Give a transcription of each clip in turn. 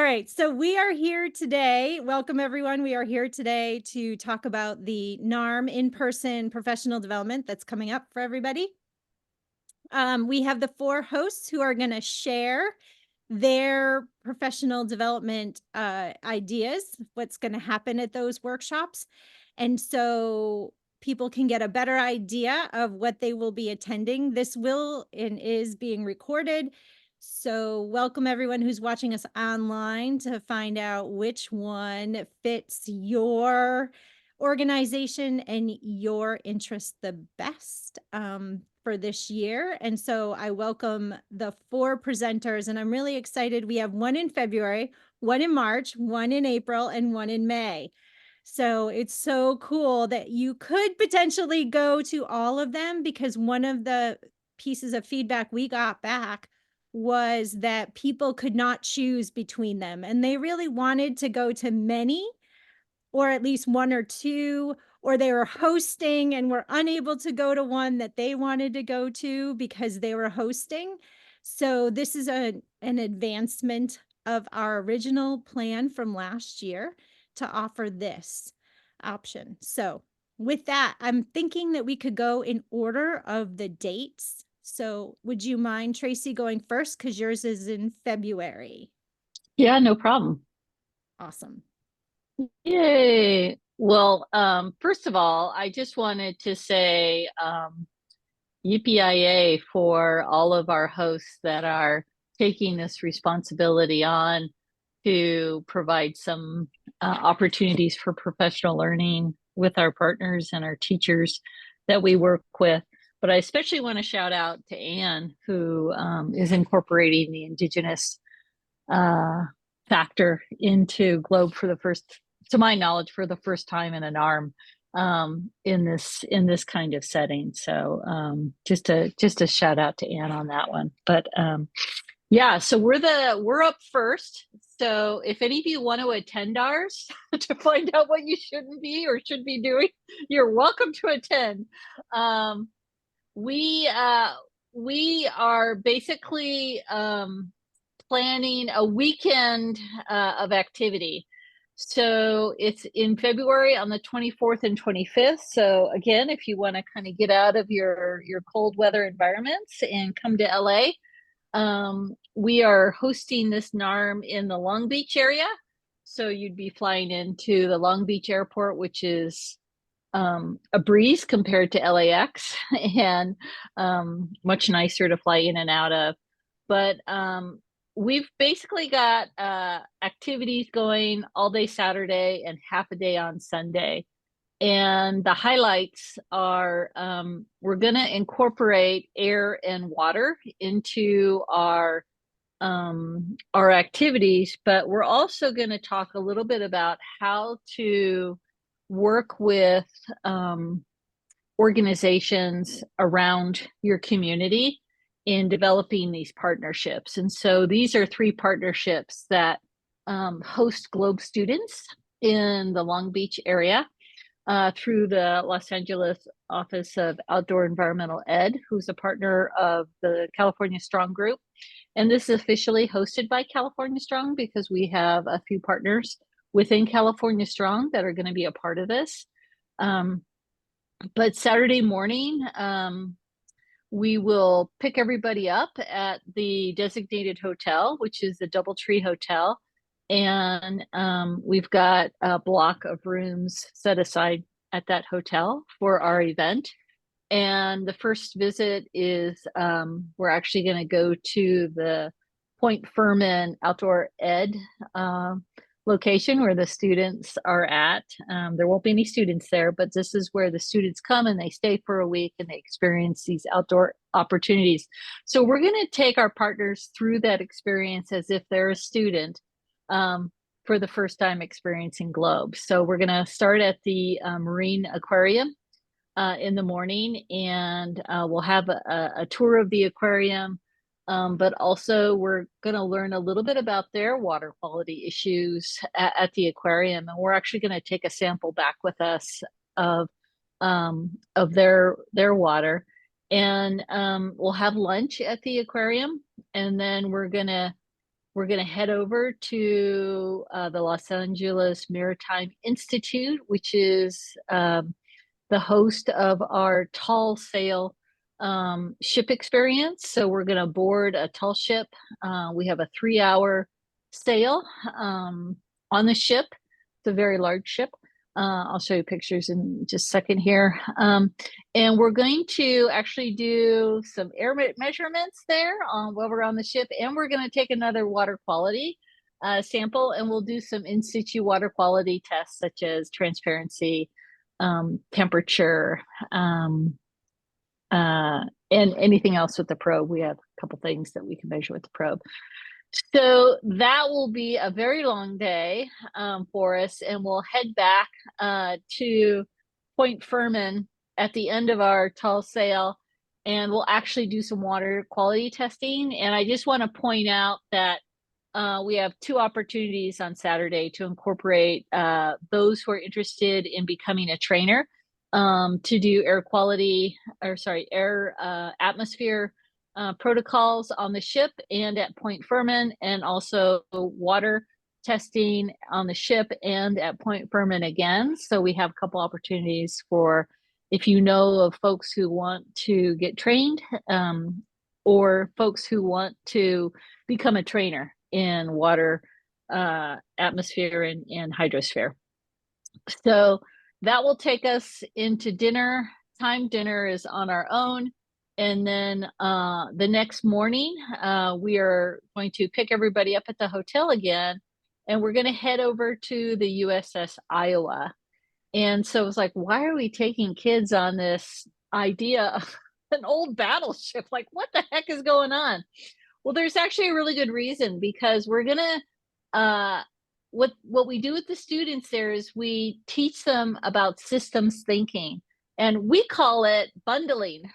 right, so we are here today. Welcome, everyone. We are here today to talk about the NARM in-person professional development that's coming up for everybody. We have the 4 hosts who are going to share their professional development ideas, what's going to happen at those workshops. And so people can get a better idea of what they will be attending. This will and is being recorded. So welcome everyone who's watching us online to find out which one fits your organization and your interest the best for this year. And so I welcome the 4 presenters, and I'm really excited. We have one in February, one in March, one in April, and one in May. So it's so cool that you could potentially go to all of them, because one of the pieces of feedback we got back was that people could not choose between them, and they really wanted to go to many, or at least 1 or 2, or they were hosting and were unable to go to one that they wanted to go to because they were hosting. So this is an advancement of our original plan from last year to offer this option. So with that, I'm thinking that we could go in order of the dates. So would you mind, Tracy, going first? Because yours is in February. Yeah, no problem. Awesome. Yay. Well, first of all, I just wanted to say yippee for all of our hosts that are taking this responsibility on to provide some opportunities for professional learning with our partners and our teachers that we work with. But I especially want to shout out to Anne, who is incorporating the Indigenous factor into Globe for the first, to my knowledge, for the first time in a NARM in this kind of setting. So just a shout out to Anne on that one. But yeah, so we're up first. So if any of you want to attend ours to find out what you shouldn't be or should be doing, you're welcome to attend. We are basically planning a weekend of activity. So it's in February on the 24th and 25th. So again, if you want to kind of get out of your cold weather environments and come to LA, we are hosting this NARM in the Long Beach area. So you'd be flying into the Long Beach airport, which is a breeze compared to LAX and much nicer to fly in and out of. But we've basically got activities going all day Saturday and half a day on Sunday. And the highlights are we're going to incorporate air and water into our activities, but we're also going to talk a little bit about how to work with organizations around your community in developing these partnerships. And so these are 3 partnerships that host Globe students in the Long Beach area through the Los Angeles Office of Outdoor Environmental Ed, who's a partner of the California Strong Group. And this is officially hosted by California Strong because we have a few partners within California Strong that are going to be a part of this. But Saturday morning, we will pick everybody up at the designated hotel, which is the Doubletree Hotel. And we've got a block of rooms set aside at that hotel for our event. And the first visit is we're actually going to go to the Point Furman Outdoor Ed location where the students are at. There won't be any students there, but this is where the students come and they stay for a week and they experience these outdoor opportunities. So we're going to take our partners through that experience as if they're a student for the first time experiencing Globe. So we're going to start at the Marine Aquarium in the morning, and we'll have a tour of the aquarium. But also we're going to learn a little bit about their water quality issues at the aquarium. And we're actually going to take a sample back with us of their water. And we'll have lunch at the aquarium. And then we're going to we're going to head over to the Los Angeles Maritime Institute, which is the host of our tall sail ship experience. So we're going to board a tall ship. We have a 3-hour sail on the ship. It's a very large ship. I'll show you pictures in just a second here. And we're going to actually do some air measurements there while we're on the ship. And we're going to take another water quality sample, and we'll do some in situ water quality tests such as transparency, temperature, and anything else with the probe. We have a couple things that we can measure with the probe. So that will be a very long day for us, and we'll head back to Point Furman at the end of our tall sail, and we'll actually do some water quality testing. And I just want to point out that we have 2 opportunities on Saturday to incorporate those who are interested in becoming a trainer to do air quality, or sorry, air atmosphere protocols on the ship and at Point Furman, and also water testing on the ship and at Point Furman again. So we have a couple opportunities for, if you know of folks who want to get trained or folks who want to become a trainer in water, atmosphere, and hydrosphere. So that will take us into dinner time. Dinner is on our own. And then the next morning, we are going to pick everybody up at the hotel again, and we're going to head over to the USS Iowa. And so it was like, why are we taking kids on this idea of an old battleship? Like, what the heck is going on? Well, there's actually a really good reason, because we're going to, what we do with the students there is we teach them about systems thinking. And we call it bundling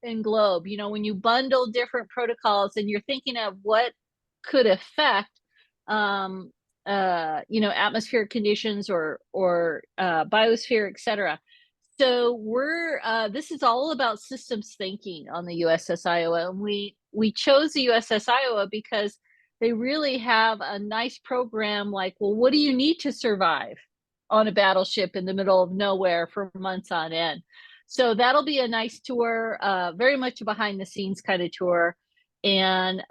in Globe. You know, when you bundle different protocols and you're thinking of what could affect, you know, atmospheric conditions or biosphere, et cetera. So we're this is all about systems thinking on the USS Iowa. And we chose the USS Iowa because they really have a nice program. Like, well, what do you need to survive on a battleship in the middle of nowhere for months on end? So that'll be a nice tour, very much a behind the scenes kind of tour. And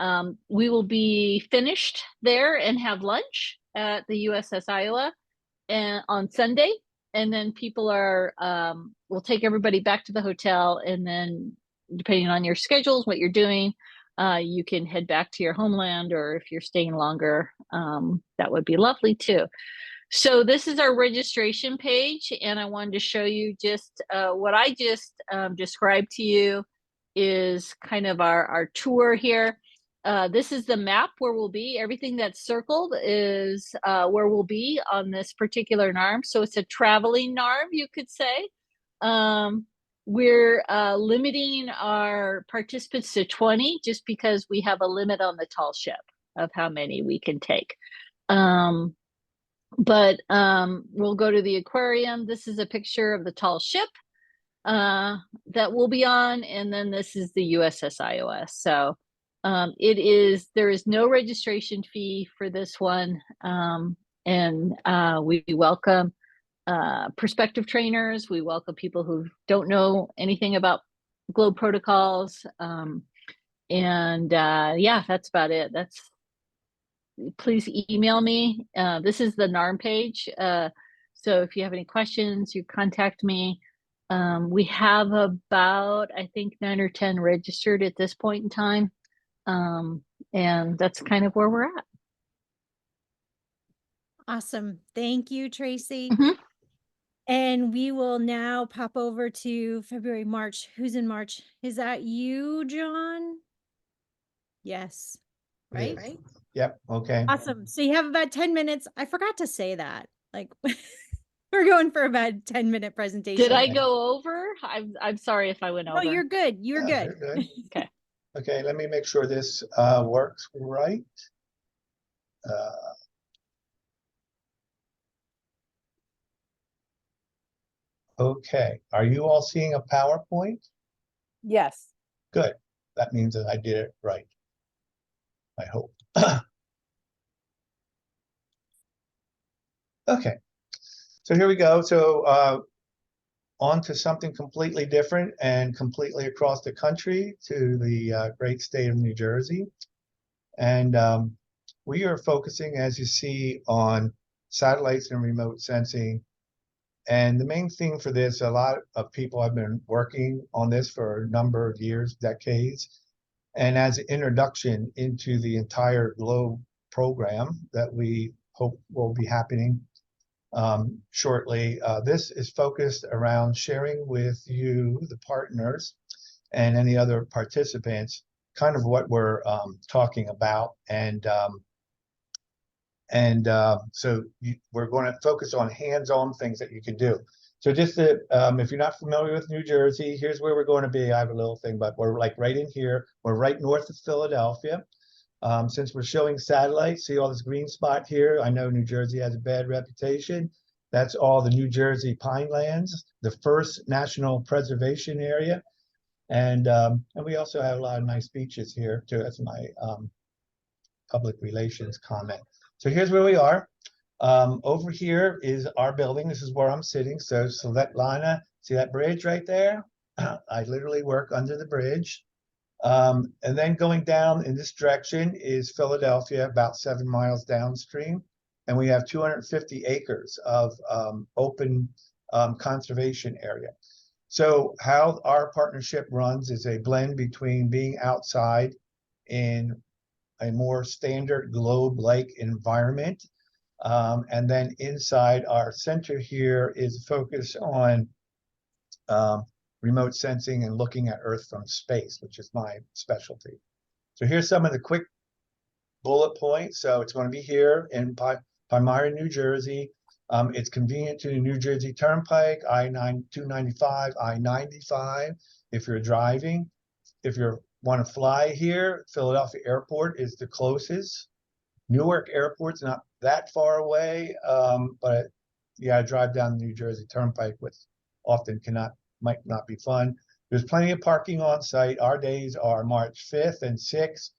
we will be finished there and have lunch at the USS Iowa and on Sunday. And then people are, we'll take everybody back to the hotel. And then depending on your schedules, what you're doing, you can head back to your homeland, or if you're staying longer, that would be lovely too. So this is our registration page, and I wanted to show you just what I just described to you is kind of our tour here. This is the map where we'll be. Everything that's circled is where we'll be on this particular NARM. So it's a traveling NARM, you could say. We're limiting our participants to 20 just because we have a limit on the tall ship of how many we can take. But we'll go to the aquarium. This is a picture of the tall ship that we'll be on. And then this is the USS Iowa. So there is no registration fee for this one. And we welcome prospective trainers. We welcome people who don't know anything about Globe protocols. Yeah, that's about it. Please email me. This is the NARM page. So if you have any questions, you contact me. We have about, I think, 9 or 10 registered at this point in time. And that's kind of where we're at. Awesome. Thank you, Tracy. Mhm. And we will now pop over to February, March. Who's in March? Is that you, John? Yes. Right? Yes. Yep. Okay. Awesome. So you have about 10 minutes. I forgot to say that. Like, we're going for about 10-minute presentation. Did I go over? I'm sorry if I went over. No, you're good. You're Yeah, good. you're good. Okay. Okay, let me make sure this works right. Okay, are you all seeing a PowerPoint? Yes. Good. That means that I did it right. I hope. Okay, so here we go. So on to something completely different and completely across the country to the great state of New Jersey. And we are focusing, as you see, on satellites and remote sensing. And the main thing for this, a lot of people have been working on this for a number of years, decades. And as an introduction into the entire GLOBE program that we hope will be happening shortly, this is focused around sharing with you, the partners, and any other participants, kind of what we're talking about. We're going to focus on hands-on things that you can do. So just to, if you're not familiar with New Jersey, here's where we're going to be. I have a little thing, but we're like right in here. We're right north of Philadelphia. Since we're showing satellites, see all this green spot here? I know New Jersey has a bad reputation. That's all the New Jersey Pinelands, the first national preservation area. And we also have a lot of nice beaches here too. That's my public relations comment. So here's where we are. Over here is our building. This is where I'm sitting. So Svetlana, see that bridge right there? I literally work under the bridge. And then going down in this direction is Philadelphia, about 7 miles downstream. And we have 250 acres of open conservation area. So how our partnership runs is a blend between being outside in a more standard globe-like environment. And then inside our center here is focused on remote sensing and looking at Earth from space, which is my specialty. So here's some of the quick bullet points. So it's going to be here in Palmyra, New Jersey. It's convenient to the New Jersey Turnpike, I-295, I-95 if you're driving. If you want to fly here, Philadelphia Airport is the closest. Newark Airport's not that far away, but you got to drive down the New Jersey Turnpike, which often might not be fun. There's plenty of parking on site. Our days are March 5th and 6th.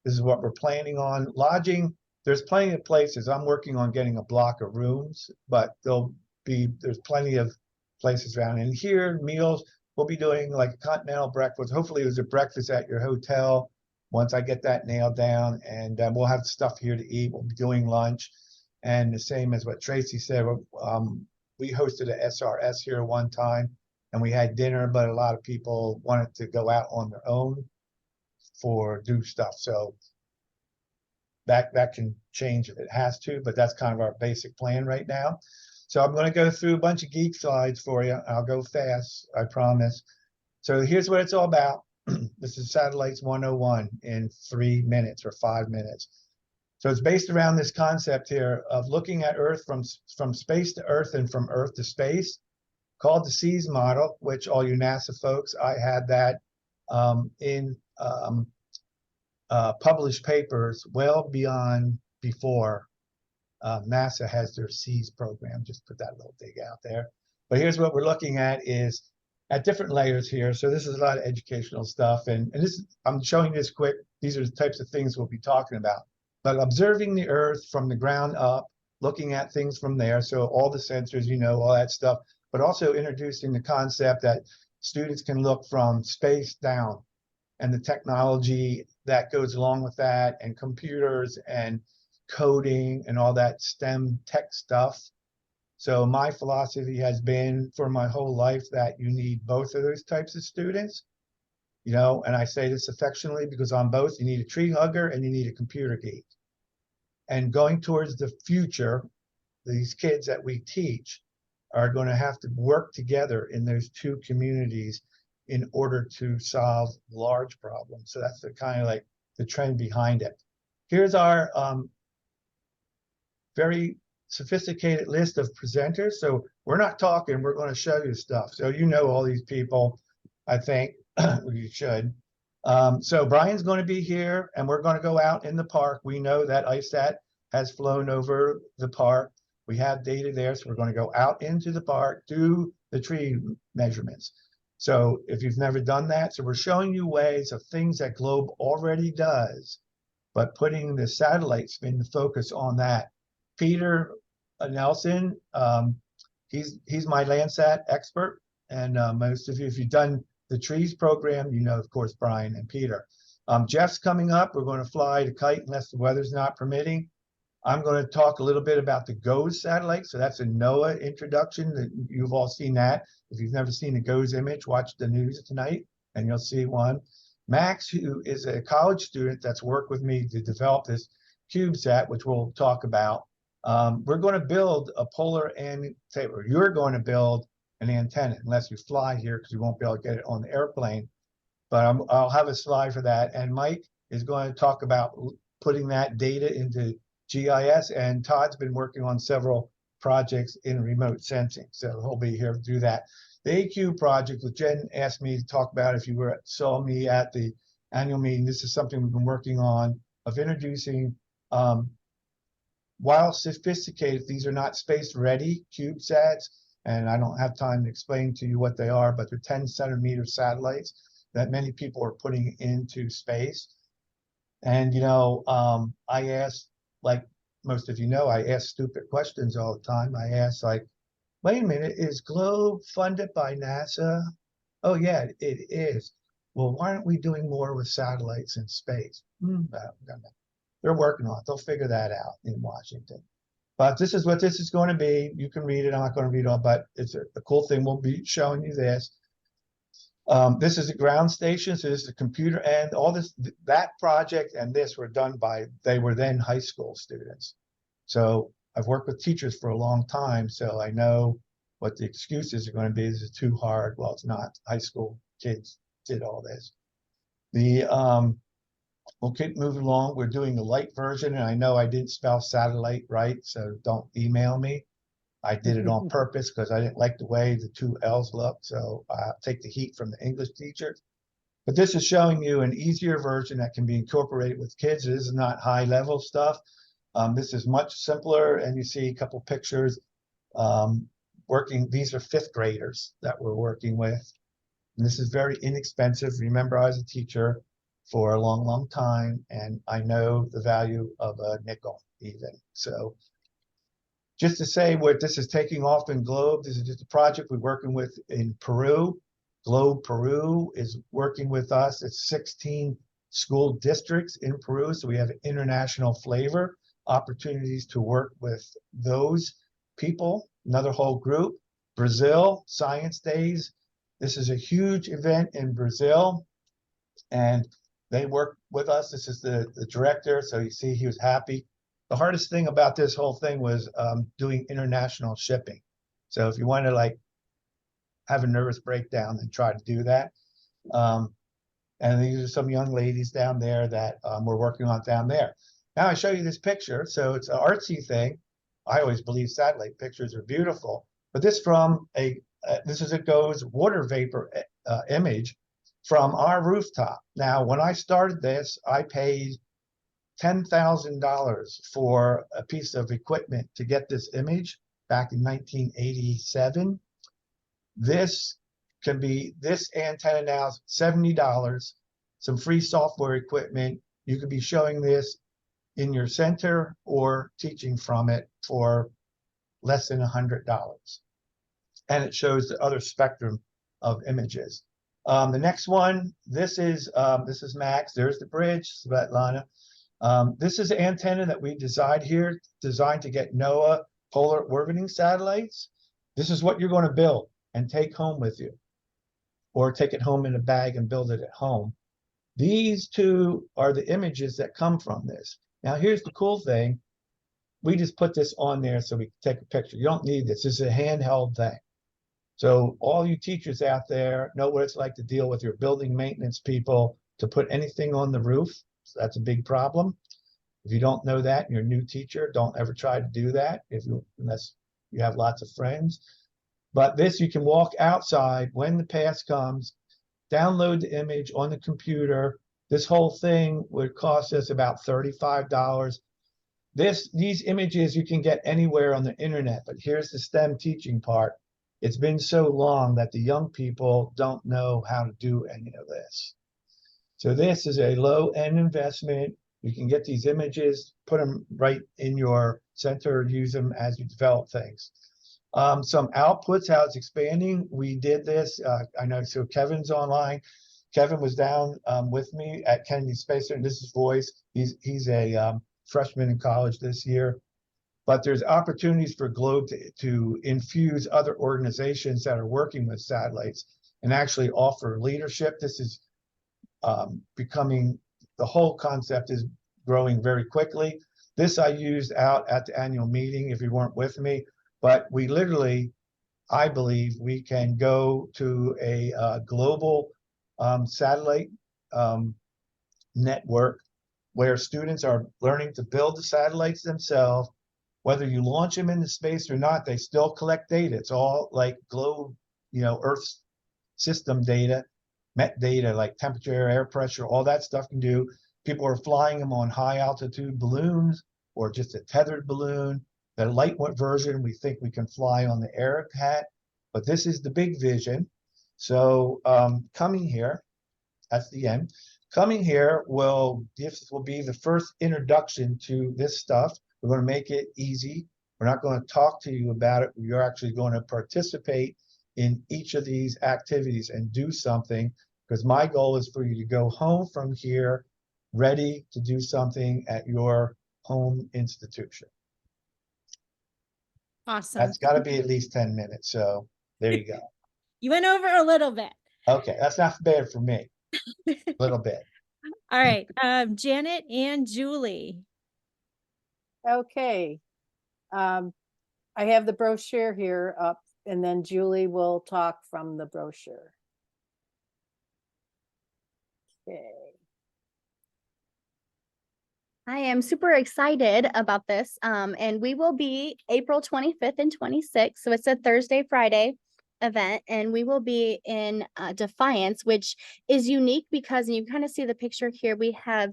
This is what we're planning on. Lodging, there's plenty of places. I'm working on getting a block of rooms, but there's plenty of places around. And here, meals, we'll be doing like a continental breakfast. Hopefully there's a breakfast at your hotel once I get that nailed down. And we'll have stuff here to eat. We'll be doing lunch. And the same as what Tracy said, we hosted a SRS here one time and we had dinner, but a lot of people wanted to go out on their own do stuff. So that can change if it has to, but that's kind of our basic plan right now. So I'm going to go through a bunch of geek slides for you. I'll go fast, I promise. So here's what it's all about. This is Satellites 101 in 3 minutes or 5 minutes. So it's based around this concept here of looking at Earth from space to Earth and from Earth to space, called the SEAS model, which all you NASA folks, I had that in published papers well before NASA has their SEAS program. Just put that little dig out there. But here's what we're looking at is at different layers here. So this is a lot of educational stuff. And I'm showing this quick. These are the types of things we'll be talking about. But observing the Earth from the ground up, looking at things from there. So all the sensors, all that stuff, but also introducing the concept that students can look from space down and the technology that goes along with that, and computers and coding and all that STEM tech stuff. So my philosophy has been for my whole life that you need both of those types of students, and I say this affectionately because on both, you need a tree hugger and you need a computer geek. And going towards the future, these kids that we teach are going to have to work together in those two communities in order to solve large problems. So that's the kind of like the trend behind it. Here's our very sophisticated list of presenters. So we're not talking, we're going to show you stuff. So all these people, I think you should. So Brian's going to be here and we're going to go out in the park. We know that ISAT has flown over the park. We have data there, so we're going to go out into the park, do the tree measurements. So if you've never done that, so we're showing you ways of things that GLOBE already does, but putting the satellite spin to focus on that. Peter Nelson. He's my Landsat expert. And most of you, if you've done the trees program, you know, of course, Brian and Peter. Jeff's coming up. We're going to fly the kite unless the weather's not permitting. I'm going to talk a little bit about the GOES satellite. So that's a NOAA introduction. You've all seen that. If you've never seen a GOES image, watch the news tonight and you'll see one. Max, who is a college student that's worked with me to develop this CubeSat, which we'll talk about. We're going to build a polar antenna. You're going to build an antenna, unless you fly here, because you won't be able to get it on the airplane. But I'll have a slide for that. And Mike is going to talk about putting that data into GIS. And Todd's been working on several projects in remote sensing. So he'll be here to do that. The AQ project, which Jen asked me to talk about if you saw me at the annual meeting, this is something we've been working on, of introducing, while sophisticated, these are not space-ready CubeSats, and I don't have time to explain to you what they are, but they're 10-centimeter satellites that many people are putting into space. And, you know, I asked, like most of you know, I ask stupid questions all the time. I ask, like, wait a minute, is GLOBE funded by NASA? Oh, yeah, it is. Well, why aren't we doing more with satellites in space? They're working on it. They'll figure that out in Washington. But this is what this is going to be. You can read it. I'm not going to read it all, but it's a cool thing. We'll be showing you this. This is a ground station. So this is a computer, and all this, that project and this were done by, they were then high school students. So I've worked with teachers for a long time, so I know what the excuses are going to be. This is too hard. Well, it's not. High school kids did all this. We'll keep moving along. We're doing the light version, and I know I didn't spell satellite right, so don't email me. I did it on purpose because I didn't like the way the two L's look, so I'll take the heat from the English teacher. But this is showing you an easier version that can be incorporated with kids. This is not high-level stuff. This is much simpler, and you see a couple pictures working. These are fifth graders that we're working with. And this is very inexpensive. Remember, I was a teacher for a long, long time, and I know the value of a nickel even. So just to say what this is taking off in GLOBE, this is just a project we're working with in Peru. GLOBE Peru is working with us. It's 16 school districts in Peru, so we have international flavor, opportunities to work with those people, another whole group. Brazil, Science Days. This is a huge event in Brazil, and they work with us. This is the director, so you see he was happy. The hardest thing about this whole thing was doing international shipping. So if you want to like have a nervous breakdown, then try to do that. And these are some young ladies down there that we're working on down there. Now I show you this picture. So it's an artsy thing. I always believe satellite pictures are beautiful, but this from this is a GOES water vapor image from our rooftop. Now, when I started this, I paid $10,000 for a piece of equipment to get this image back in 1987. This antenna now is $70, some free software equipment. You could be showing this in your center or teaching from it for less than $100. And it shows the other spectrum of images. The next one, this is Max. There's the bridge, Svetlana. This is an antenna that we designed here, designed to get NOAA polar orbiting satellites. This is what you're going to build and take home with you, or take it home in a bag and build it at home. These two are the images that come from this. Now, here's the cool thing. We just put this on there so we can take a picture. You don't need this. This is a handheld thing. So all you teachers out there know what it's like to deal with your building maintenance people to put anything on the roof. So that's a big problem. If you don't know that, and you're a new teacher, don't ever try to do that unless you have lots of friends. But this, you can walk outside when the pass comes, download the image on the computer. This whole thing would cost us about $35. These images you can get anywhere on the internet, but here's the STEM teaching part. It's been so long that the young people don't know how to do any of this. So this is a low-end investment. You can get these images, put them right in your center, use them as you develop things. Some outputs, how it's expanding. We did this. I know, so Kevin's online. Kevin was down with me at Kennedy Space Center. This is Voice. He's a freshman in college this year. But there's opportunities for Globe to infuse other organizations that are working with satellites and actually offer leadership. This is becoming, the whole concept is growing very quickly. This I used out at the annual meeting if you weren't with me, but we literally, I believe we can go to a global satellite network where students are learning to build the satellites themselves. Whether you launch them into space or not, they still collect data. It's all like globe, Earth system data, met data like temperature, air pressure, all that stuff can do. People are flying them on high altitude balloons or just a tethered balloon. The lightweight version, we think we can fly on the Air Hat, but this is the big vision. So coming here, that's the end. Coming here this will be the first introduction to this stuff. We're going to make it easy. We're not going to talk to you about it. You're actually going to participate in each of these activities and do something, because my goal is for you to go home from here ready to do something at your home institution. Awesome. That's got to be at least 10 minutes. So there you go. You went over a little bit. Okay, that's not bad for me. A little bit. All right, Janet and Julie. Okay. I have the brochure here up, and then Julie will talk from the brochure. Okay. I am super excited about this. And we will be April 25th and 26th. So it's a Thursday, Friday event, and we will be in Defiance, which is unique because you kind of see the picture here. We have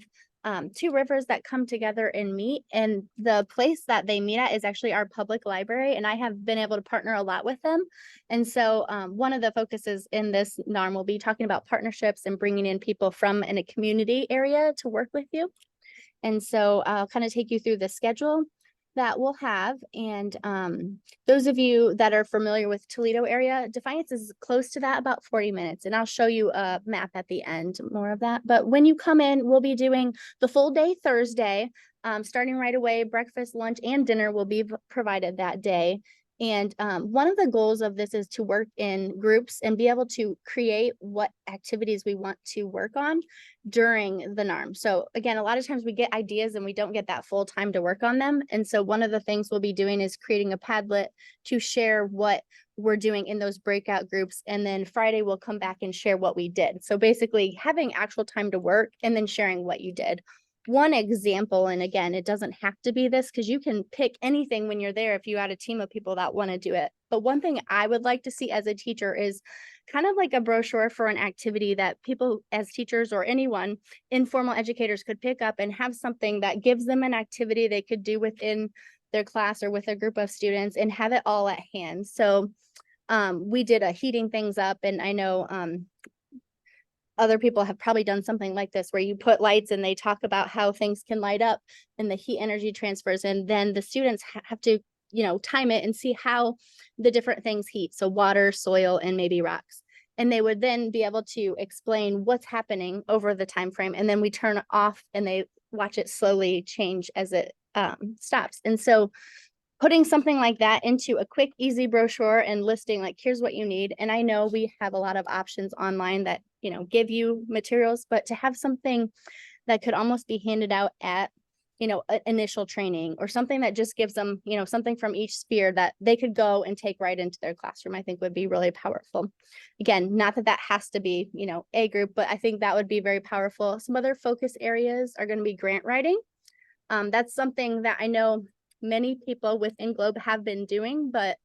two rivers that come together and meet, and the place that they meet at is actually our public library, and I have been able to partner a lot with them. And so one of the focuses in this NARM will be talking about partnerships and bringing in people from in a community area to work with you. And so I'll kind of take you through the schedule that we'll have. And those of you that are familiar with Toledo area, Defiance is close to that, about 40 minutes. And I'll show you a map at the end, more of that. But when you come in, we'll be doing the full day Thursday, starting right away. Breakfast, lunch, and dinner will be provided that day. And one of the goals of this is to work in groups and be able to create what activities we want to work on during the NARM. So again, a lot of times we get ideas and we don't get that full time to work on them. And so one of the things we'll be doing is creating a Padlet to share what we're doing in those breakout groups. And then Friday we'll come back and share what we did. So basically having actual time to work and then sharing what you did. One example, and again, it doesn't have to be this because you can pick anything when you're there if you had a team of people that want to do it. But one thing I would like to see as a teacher is kind of like a brochure for an activity that people as teachers or anyone, informal educators, could pick up and have something that gives them an activity they could do within their class or with a group of students and have it all at hand. So we did a heating things up, and I know other people have probably done something like this where you put lights and they talk about how things can light up and the heat energy transfers, and then the students have to, time it and see how the different things heat. So water, soil, and maybe rocks. And they would then be able to explain what's happening over the time frame. And then we turn it off and they watch it slowly change as it stops. And so putting something like that into a quick, easy brochure and listing, like, here's what you need. And I know we have a lot of options online that, give you materials, but to have something that could almost be handed out at, initial training, or something that just gives them, something from each sphere that they could go and take right into their classroom, I think would be really powerful. Again, not that that has to be, a group, but I think that would be very powerful. Some other focus areas are going to be grant writing. That's something that I know many people within Globe have been doing, but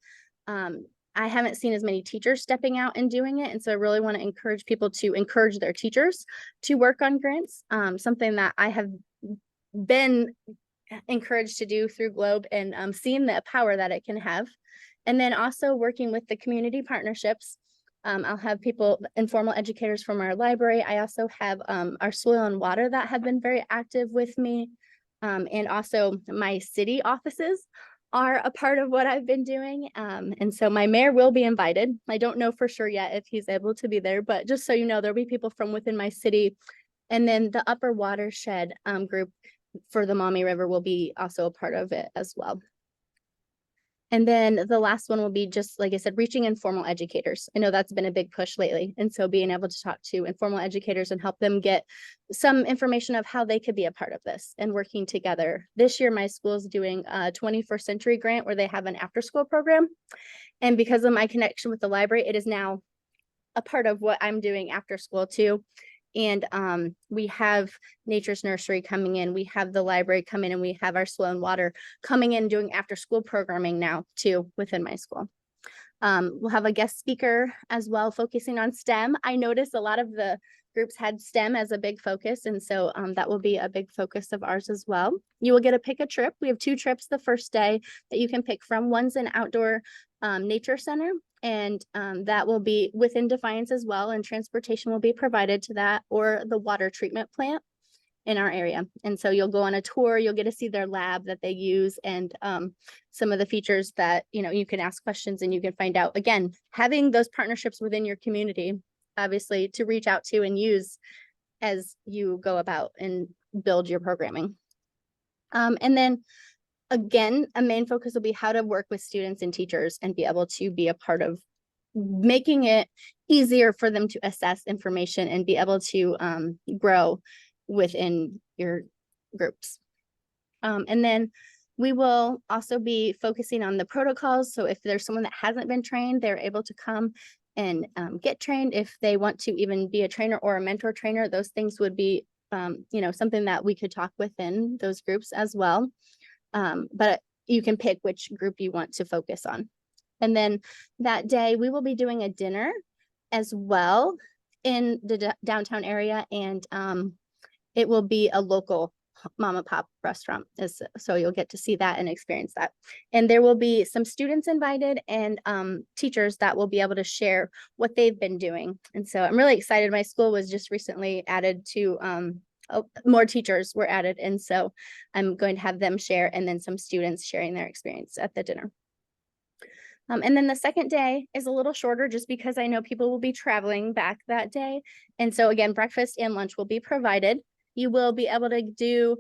I haven't seen as many teachers stepping out and doing it. And so I really want to encourage people to encourage their teachers to work on grants, something that I have been encouraged to do through Globe and seeing the power that it can have. And then also working with the community partnerships. I'll have people, informal educators from our library. I also have our soil and water that have been very active with me. And also my city offices are a part of what I've been doing. And so my mayor will be invited. I don't know for sure yet if he's able to be there, but just so you know, there'll be people from within my city. And then the upper watershed group for the Maumee River will be also a part of it as well. And then the last one will be just, like I said, reaching informal educators. I know that's been a big push lately. And so being able to talk to informal educators and help them get some information of how they could be a part of this and working together. This year, my school is doing a 21st Century grant where they have an after school program. And because of my connection with the library, it is now a part of what I'm doing after school too. And we have Nature's Nursery coming in, we have the library coming in, and we have our Soil and Water coming in doing after school programming now too within my school. We'll have a guest speaker as well focusing on STEM. I noticed a lot of the groups had STEM as a big focus, and so that will be a big focus of ours as well. You will get to pick a trip. We have 2 trips the first day that you can pick from. One's an outdoor nature center, and that will be within Defiance as well, and transportation will be provided to that, or the water treatment plant in our area. And so you'll go on a tour, you'll get to see their lab that they use, and some of the features that, you know, you can ask questions and you can find out. Again, having those partnerships within your community, obviously, to reach out to and use as you go about and build your programming. And then again, a main focus will be how to work with students and teachers and be able to be a part of making it easier for them to assess information and be able to grow within your groups. And then we will also be focusing on the protocols. So if there's someone that hasn't been trained, they're able to come and get trained. If they want to even be a trainer or a mentor trainer, those things would be, you know, something that we could talk within those groups as well. But you can pick which group you want to focus on. And then that day we will be doing a dinner as well in the downtown area, and it will be a local mom and pop restaurant. So you'll get to see that and experience that. And there will be some students invited and teachers that will be able to share what they've been doing. And so I'm really excited. My school was just recently added to more teachers were added. And so I'm going to have them share, and then some students sharing their experience at the dinner. And then the second day is a little shorter just because I know people will be traveling back that day. And so again, breakfast and lunch will be provided. You will be able to do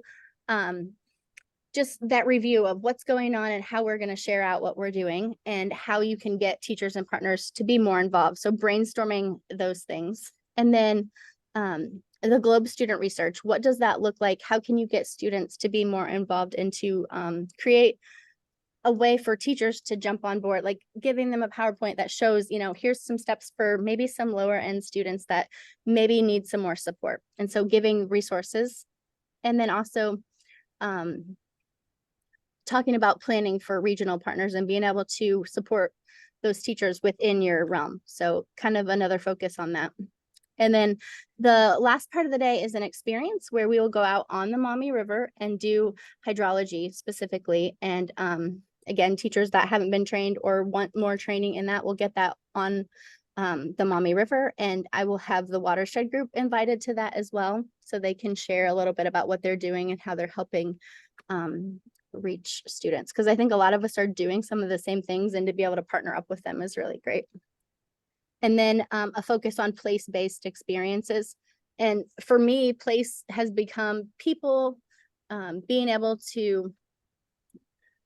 just that review of what's going on and how we're going to share out what we're doing and how you can get teachers and partners to be more involved. So brainstorming those things. And then the Globe student research, what does that look like? How can you get students to be more involved and to create a way for teachers to jump on board, like giving them a PowerPoint that shows, you know, here's some steps for maybe some lower end students that maybe need some more support. And so giving resources, and then also talking about planning for regional partners and being able to support those teachers within your realm. So kind of another focus on that. And then the last part of the day is an experience where we will go out on the Maumee River and do hydrology specifically. And again, teachers that haven't been trained or want more training in that will get that on the Maumee River. And I will have the watershed group invited to that as well, so they can share a little bit about what they're doing and how they're helping reach students. Because I think a lot of us are doing some of the same things, and to be able to partner up with them is really great. And then a focus on place-based experiences. And for me, place has become people being able to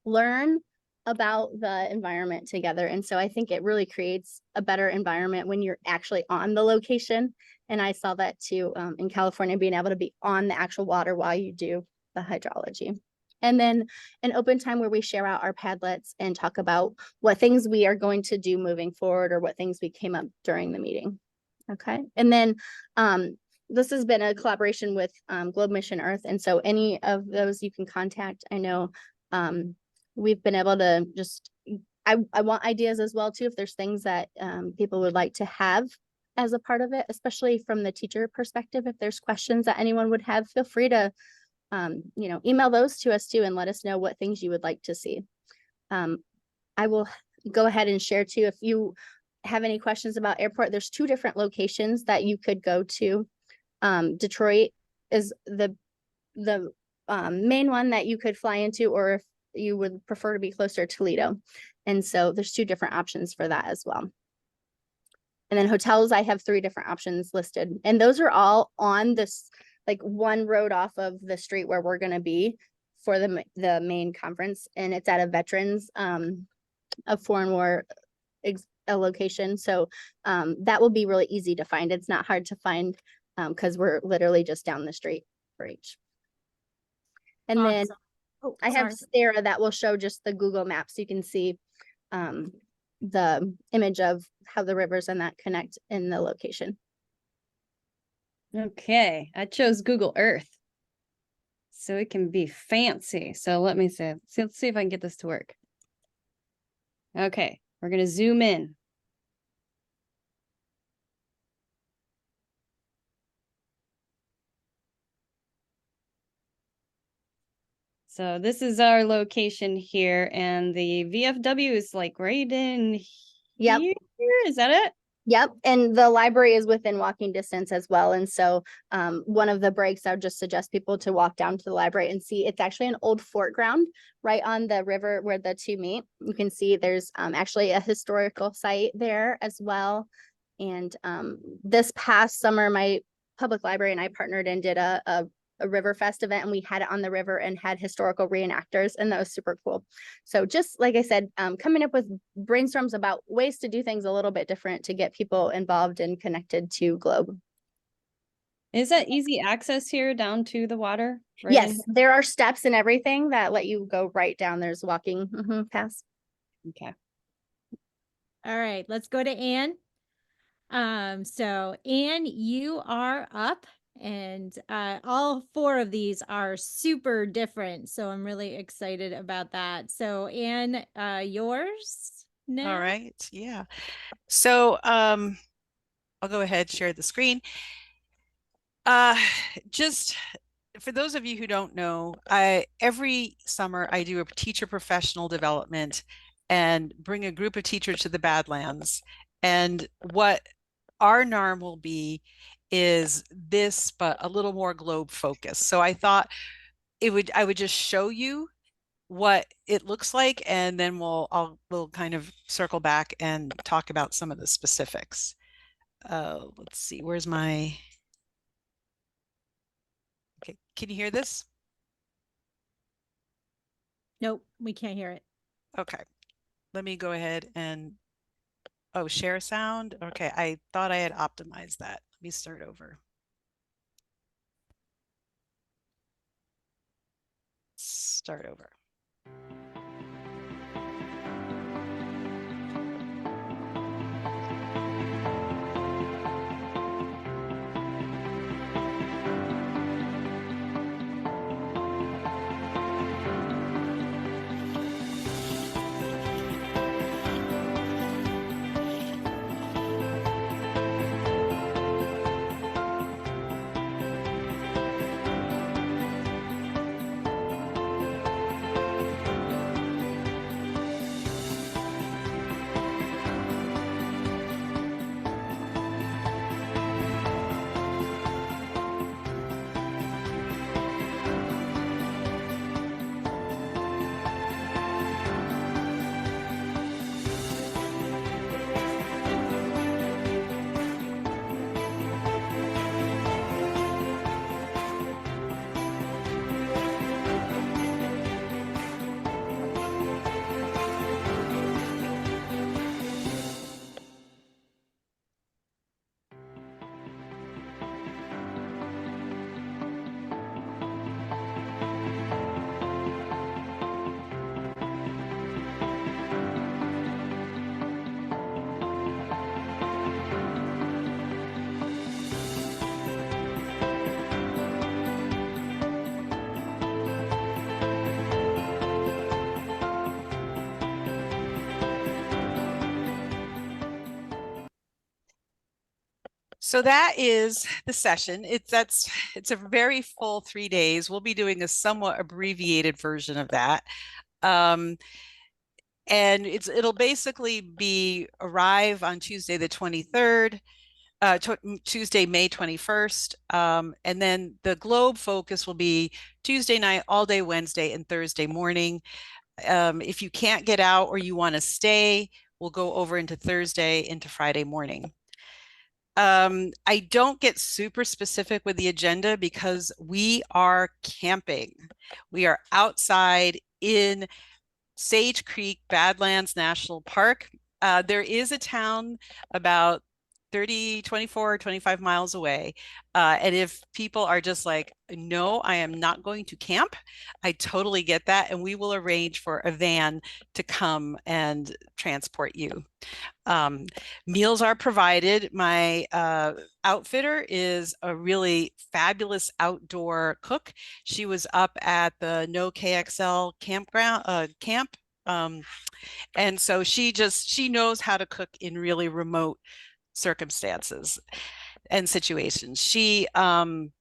learn about the environment together. And so I think it really creates a better environment when you're actually on the location. And I saw that too in California, being able to be on the actual water while you do the hydrology. And then an open time where we share out our Padlets and talk about what things we are going to do moving forward, or what things we came up during the meeting. Okay. And then this has been a collaboration with Globe Mission Earth. And so any of those you can contact. I know we've been able to just, I want ideas as well too, if there's things that people would like to have as a part of it, especially from the teacher perspective. If there's questions that anyone would have, feel free to you know, email those to us too, and let us know what things you would like to see. I will go ahead and share too, if you have any questions about airport, there's 2 different locations that you could go to. Detroit is the main one that you could fly into, or if you would prefer to be closer to Toledo. And so there's 2 different options for that as well. And then hotels, I have 3 different options listed. And those are all on this, like, one road off of the street where we're going to be for the main conference. And it's at a veterans, a foreign war a location. So that will be really easy to find. It's not hard to find because we're literally just down the street for each. And then I have Sarah that will show just the Google Maps. So you can see the image of how the rivers and that connect in the location. Okay, I chose Google Earth, so it can be fancy. So let me see. Let's see if I can get this to work. Okay, we're gonna zoom in. So this is our location here, and the VFW is like right in Yep. here. Is that it? Yep. And the library is within walking distance as well. And so one of the breaks, I would just suggest people to walk down to the library and see. It's actually an old fort ground right on the river where the 2 meet. You can see there's actually a historical site there as well. And this past summer, my public library and I partnered and did a River Fest event, and we had it on the river and had historical reenactors, and that was super cool. So just like I said, coming up with brainstorms about ways to do things a little bit different to get people involved and connected to Globe. Is that easy access here down to the water? Right Yes, there are steps and everything that let you go right down. There's walking paths. Okay. All right, let's go to Anne. So Anne, you are up, and all 4 of these are super different. So I'm really excited about that. So Anne, yours now? All right. Yeah. So I'll go ahead, share the screen. Just for those of you who don't know, every summer I do a teacher professional development and bring a group of teachers to the Badlands. And what our NARM will be is this, but a little more globe focused. So I thought I would just show you what it looks like, and then we'll kind of circle back and talk about some of the specifics. Let's see, where's my, okay, can you hear this? Nope, we can't hear it. Okay, let me go ahead and, oh, share sound. Okay, I thought I had optimized that. Let me start over. Start over. So that is the session. It's a very full 3 days. We'll be doing a somewhat abbreviated version of that. And it'll basically be arrive on Tuesday the 23rd, Tuesday, May 21st. And then the Globe focus will be Tuesday night, all day Wednesday, and Thursday morning. If you can't get out or you want to stay, we'll go over into Thursday, into Friday morning. I don't get super specific with the agenda because we are camping. We are outside in Sage Creek Badlands National Park. There is a town about 30, 24, 25 miles away. And if people are just like, no, I am not going to camp, I totally get that. And we will arrange for a van to come and transport you. Meals are provided. My outfitter is a really fabulous outdoor cook. She was up at the No KXL campground camp. And so she knows how to cook in really remote circumstances and situations. She and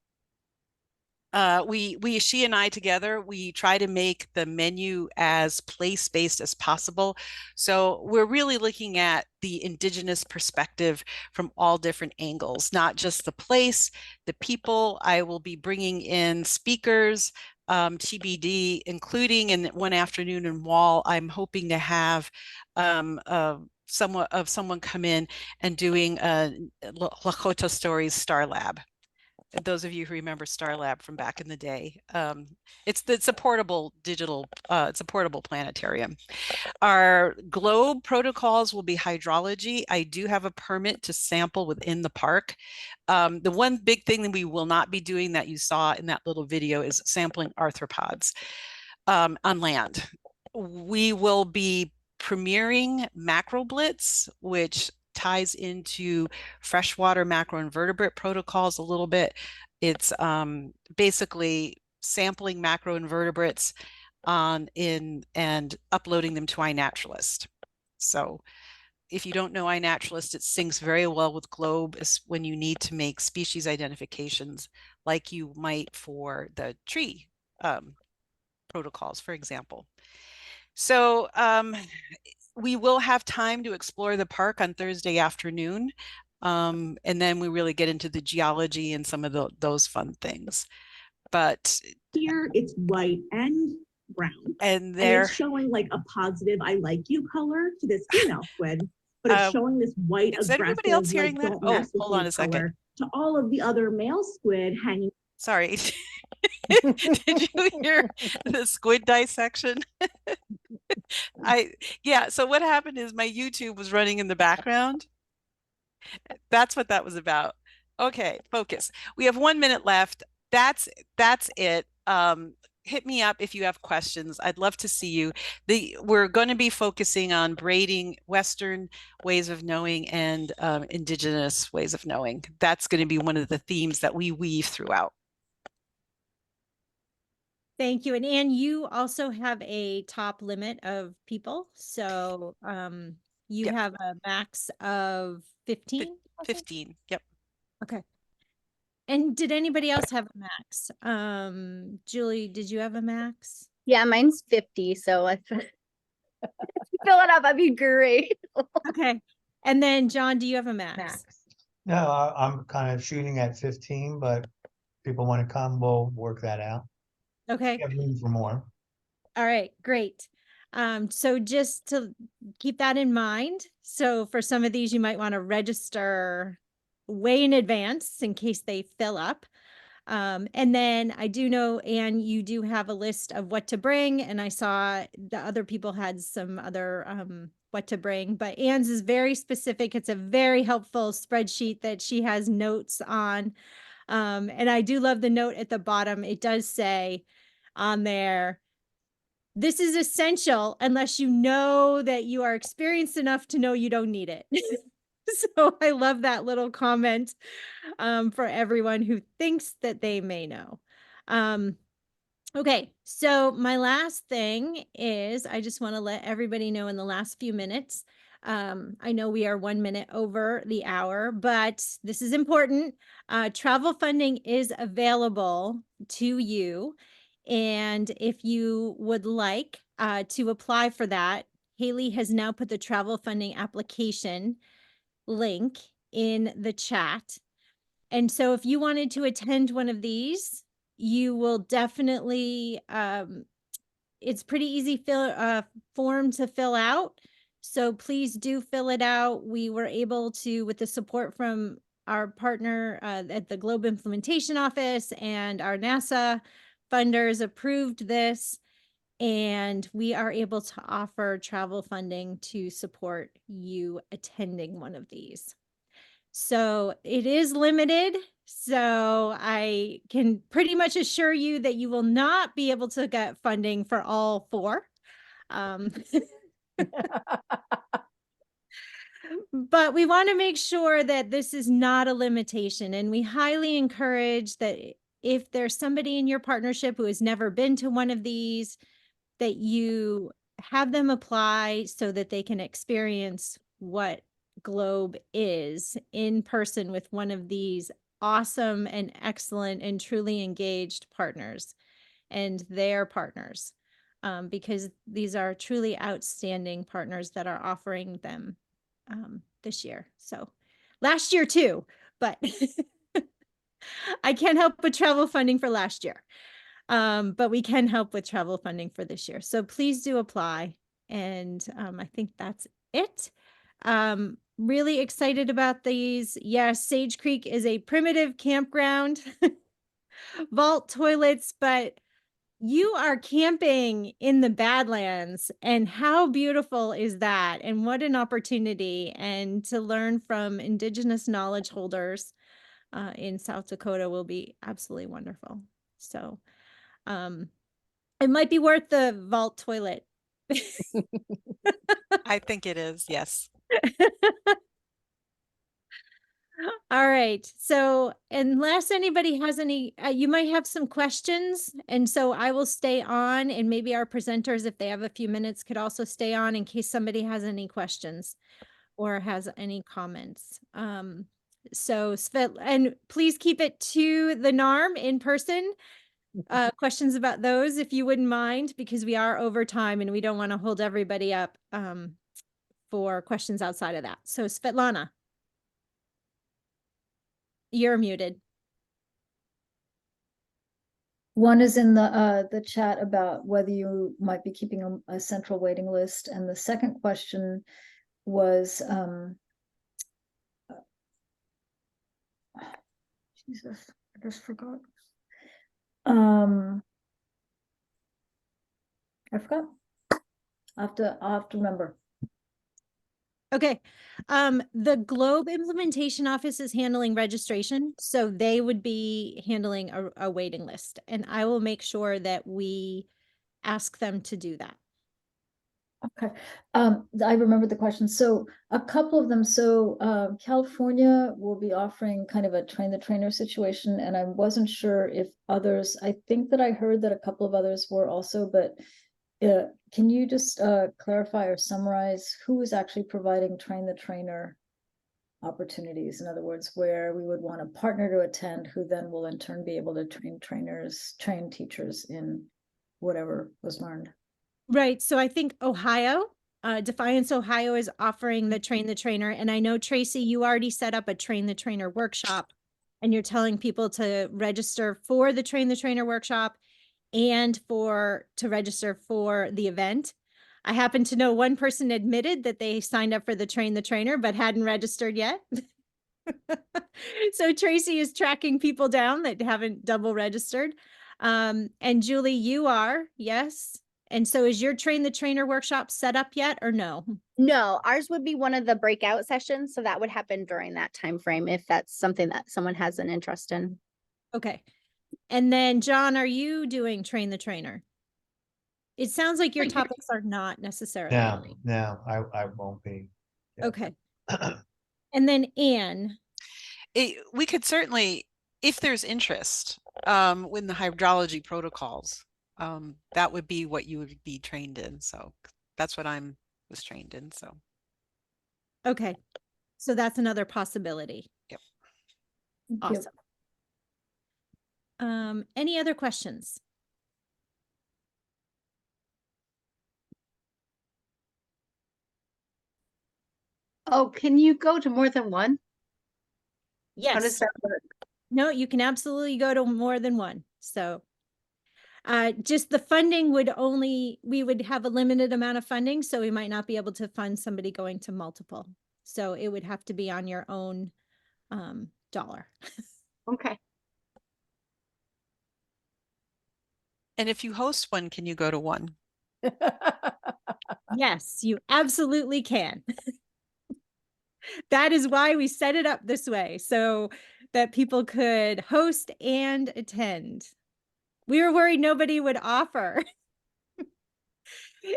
I together, we try to make the menu as place-based as possible. So we're really looking at the Indigenous perspective from all different angles, not just the place, the people. I will be bringing in speakers, TBD, including in one afternoon in Wall, I'm hoping to have someone come in and doing Lakota Stories Star Lab. Those of you who remember Star Lab from back in the day, it's a portable digital, it's a portable planetarium. Our Globe protocols will be hydrology. I do have a permit to sample within the park. The one big thing that we will not be doing that you saw in that little video is sampling arthropods on land. We will be premiering Macro Blitz, which ties into freshwater macroinvertebrate protocols a little bit. It's basically sampling macroinvertebrates and uploading them to iNaturalist. So if you don't know iNaturalist, it syncs very well with Globe when you need to make species identifications like you might for the tree protocols, for example. So we will have time to explore the park on Thursday afternoon. And then we really get into the geology and some of those fun things. But here it's white and brown. And it's showing like a positive I like you color to this female squid, but it's showing this white is aggressive, everybody else hearing like, that? don't Oh, mess with hold on me a second. color to all of the other male squid hanging. Sorry. Did you hear the squid dissection? So what happened is my YouTube was running in the background. That's what that was about. Okay, focus. We have 1 minute left. That's it. Hit me up if you have questions. I'd love to see you. We're going to be focusing on braiding Western ways of knowing and Indigenous ways of knowing. That's going to be one of the themes that we weave throughout. Thank you. And Anne, you also have a top limit of people. So you Yep. have a max of 15? 15. Yep. Okay. And did anybody else have a max? Julie, did you have a max? Yeah, mine's 50. So if fill it up, that'd be great. Okay. And then John, do you have a max? No, I'm kind of shooting at 15, but people want to come, we'll work that out. Okay. We have room for more. All right, great. So just to keep that in mind. So for some of these, you might want to register way in advance in case they fill up. And then I do know, Anne, you do have a list of what to bring. And I saw the other people had some other what to bring, but Anne's is very specific. It's a very helpful spreadsheet that she has notes on. And I do love the note at the bottom. It does say on there, this is essential unless you know that you are experienced enough to know you don't need it. So I love that little comment for everyone who thinks that they may know. Okay, so my last thing is I just want to let everybody know in the last few minutes. I know we are 1 minute over the hour, but this is important. Travel funding is available to you. And if you would like to apply for that, Haley has now put the travel funding application link in the chat. And so if you wanted to attend one of these, you will definitely, it's pretty easy form to fill out. So please do fill it out. We were able to, with the support from our partner at the Globe Implementation Office and our NASA funders, approved this. And we are able to offer travel funding to support you attending one of these. So it is limited. So I can pretty much assure you that you will not be able to get funding for all 4. But we want to make sure that this is not a limitation. And we highly encourage that if there's somebody in your partnership who has never been to one of these, that you have them apply so that they can experience what Globe is in person with one of these awesome and excellent and truly engaged partners and their partners, because these are truly outstanding partners that are offering them this year. So last year too, but I can't help with travel funding for last year. But we can help with travel funding for this year. So please do apply. And I think that's it. Really excited about these. Yes, Sage Creek is a primitive campground, vault toilets, but you are camping in the Badlands. And how beautiful is that? And what an opportunity. And to learn from Indigenous knowledge holders in South Dakota will be absolutely wonderful. So it might be worth the vault toilet. I think it is. Yes. All right. So unless anybody has any, you might have some questions. And so I will stay on, and maybe our presenters, if they have a few minutes, could also stay on in case somebody has any questions or has any comments. So Svet, and please keep it to the NARM in person. Questions about those, if you wouldn't mind, because we are over time and we don't want to hold everybody up for questions outside of that. So Svetlana, you're muted. One is in the chat about whether you might be keeping a central waiting list, and the second question was Jesus, I just forgot. I forgot. I'll have to remember. Okay. The Globe Implementation Office is handling registration, so they would be handling a waiting list, and I will make sure that we ask them to do that. Okay. I remember the question. So a couple of them. So California will be offering kind of a train the trainer situation, and I wasn't sure if others, I think that I heard that a couple of others were also, but can you just clarify or summarize who is actually providing train the trainer opportunities? In other words, where we would want a partner to attend, who then will in turn be able to train teachers in whatever was learned. Right. So I think Ohio, Defiance, Ohio is offering the Train the Trainer. And I know, Tracy, you already set up a Train the Trainer workshop, and you're telling people to register for the Train the Trainer workshop and to register for the event. I happen to know one person admitted that they signed up for the Train the Trainer, but hadn't registered yet. So Tracy is tracking people down that haven't double registered. And Julie, you are, yes. And so is your Train the Trainer workshop set up yet or no? No, ours would be one of the breakout sessions. So that would happen during that time frame if that's something that someone has an interest in. Okay. And then John, are you doing Train the Trainer? It sounds like your topics are not necessarily. No, I won't be. Yeah. Okay. And then Anne. We could certainly, if there's interest in the hydrology protocols, that would be what you would be trained in. So that's what was trained in. So. Okay. So that's another possibility. Yep. Awesome. Any other questions? Oh, can you go to more than one? Yes. does that work? No, you can absolutely go to more than one. So just the funding we would have a limited amount of funding, so we might not be able to fund somebody going to multiple. So it would have to be on your own dollar. Okay. And if you host one, can you go to one? Yes, you absolutely can. That is why we set it up this way, so that people could host and attend. We were worried nobody would offer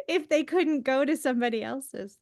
if they couldn't go to somebody else's.